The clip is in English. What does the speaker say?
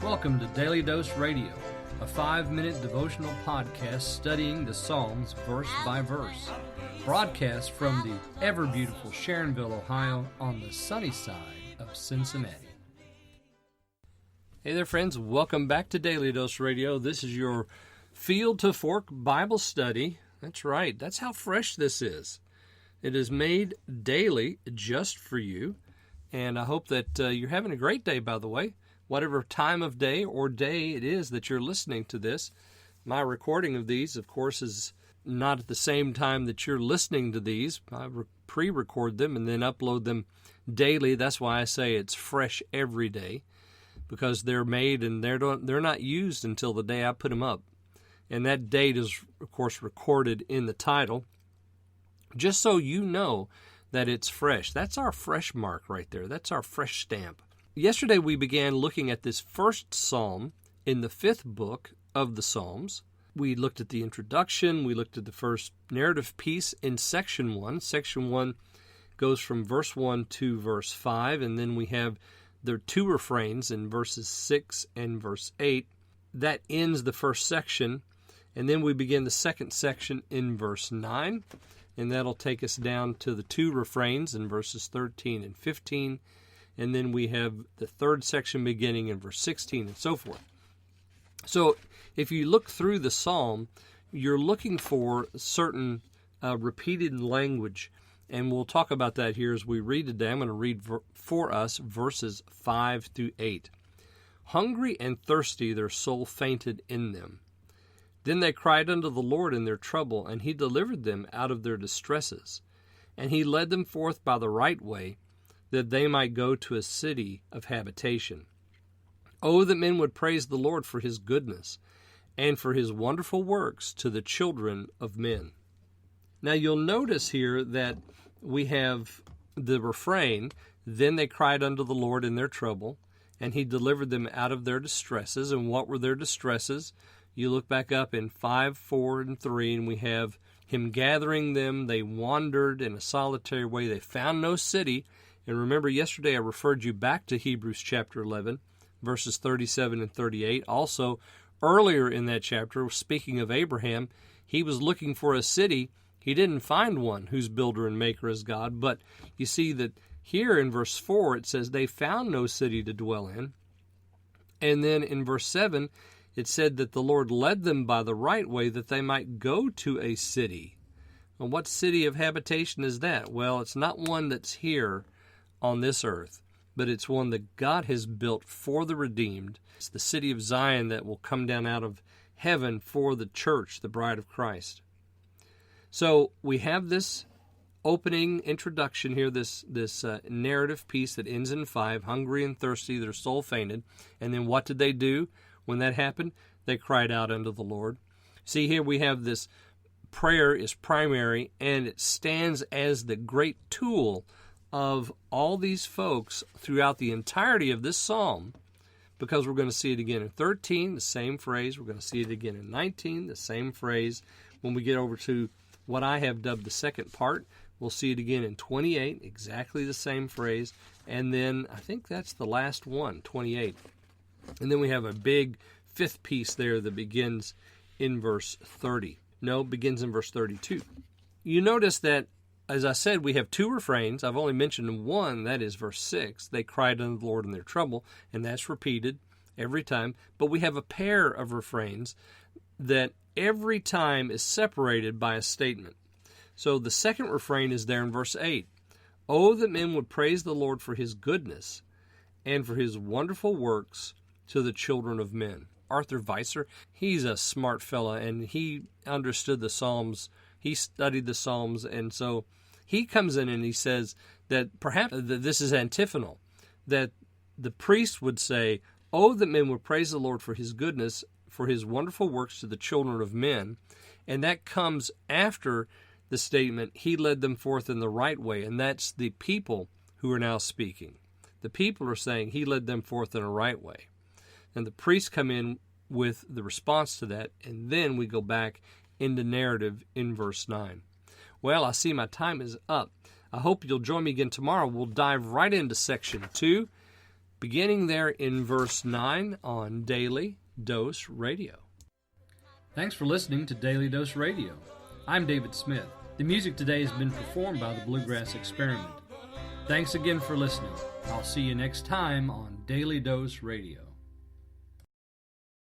Welcome to Daily Dose Radio, a 5-minute devotional podcast studying the Psalms verse by verse. Broadcast from the ever-beautiful Sharonville, Ohio, on the sunny side of Cincinnati. Hey there, friends. Welcome back to Daily Dose Radio. This is your Field to Fork Bible study. That's right. That's how fresh this is. It is made daily just for you, and I hope that you're having a great day, by the way. Whatever time of day or day it is that you're listening to this. My recording of these, of course, is not at the same time that you're listening to these. I pre-record them and then upload them daily. That's why I say it's fresh every day, because they're made and they're not used until the day I put them up. And that date is, of course, recorded in the title, just so you know that it's fresh. That's our fresh mark right there. That's our fresh stamp. Yesterday we began looking at this first psalm in the 5th book of the Psalms. We looked at the introduction. We looked at the first narrative piece in section 1. Section 1 goes from verse 1 to verse 5, and then we have the 2 refrains in verses 6 and verse 8. That ends the first section, and then we begin the second section in verse 9, and that'll take us down to the 2 refrains in verses 13 and 15. And then we have the third section beginning in verse 16 and so forth. So if you look through the psalm, you're looking for certain repeated language. And we'll talk about that here as we read today. I'm going to read for us verses 5 through 8. Hungry and thirsty their soul fainted in them. Then they cried unto the Lord in their trouble, and he delivered them out of their distresses. And he led them forth by the right way, that they might go to a city of habitation. Oh, that men would praise the Lord for his goodness, and for his wonderful works to the children of men. Now you'll notice here that we have the refrain, then they cried unto the Lord in their trouble, and he delivered them out of their distresses. And what were their distresses? You look back up in 5, 4, and 3, and we have him gathering them. They wandered in a solitary way. They found no city. And remember, yesterday I referred you back to Hebrews chapter 11, verses 37 and 38. Also, earlier in that chapter, speaking of Abraham, he was looking for a city. He didn't find one whose builder and maker is God. But you see that here in verse 4, it says they found no city to dwell in. And then in verse 7, it said that the Lord led them by the right way that they might go to a city. And what city of habitation is that? Well, it's not one that's here on this earth, but it's one that God has built for the redeemed. It's the city of Zion that will come down out of heaven for the church, the bride of Christ. So we have this opening introduction here, this narrative piece that ends in 5, hungry and thirsty, their soul fainted. And then what did they do when that happened? They cried out unto the Lord. See, here we have this prayer is primary, and it stands as the great tool of all these folks throughout the entirety of this psalm, because we're going to see it again in 13, the same phrase. We're going to see it again in 19, the same phrase. When we get over to what I have dubbed the second part, we'll see it again in 28, exactly the same phrase. And then I think that's the last one, 28. And then we have a big 5th piece there that begins in verse 30. No, begins in verse 32. You notice that, as I said, we have 2 refrains. I've only mentioned one, that is verse 6. They cried unto the Lord in their trouble, and that's repeated every time. But we have a pair of refrains that every time is separated by a statement. So the second refrain is there in verse 8. Oh, that men would praise the Lord for his goodness and for his wonderful works to the children of men. Arthur Weiser, he's a smart fella, and he understood the Psalms. He studied the Psalms, and so he comes in and he says that perhaps this is antiphonal, that the priest would say, oh, that men would praise the Lord for his goodness, for his wonderful works to the children of men. And that comes after the statement, he led them forth in the right way. And that's the people who are now speaking. The people are saying he led them forth in a right way. And the priests come in with the response to that, and then we go back into narrative in verse 9. Well, I see my time is up. I hope you'll join me again tomorrow. We'll dive right into section 2. beginning there in verse 9 on Daily Dose Radio. Thanks for listening to Daily Dose Radio. I'm David Smith. The music today has been performed by the Bluegrass Experiment. Thanks again for listening. I'll see you next time on Daily Dose Radio.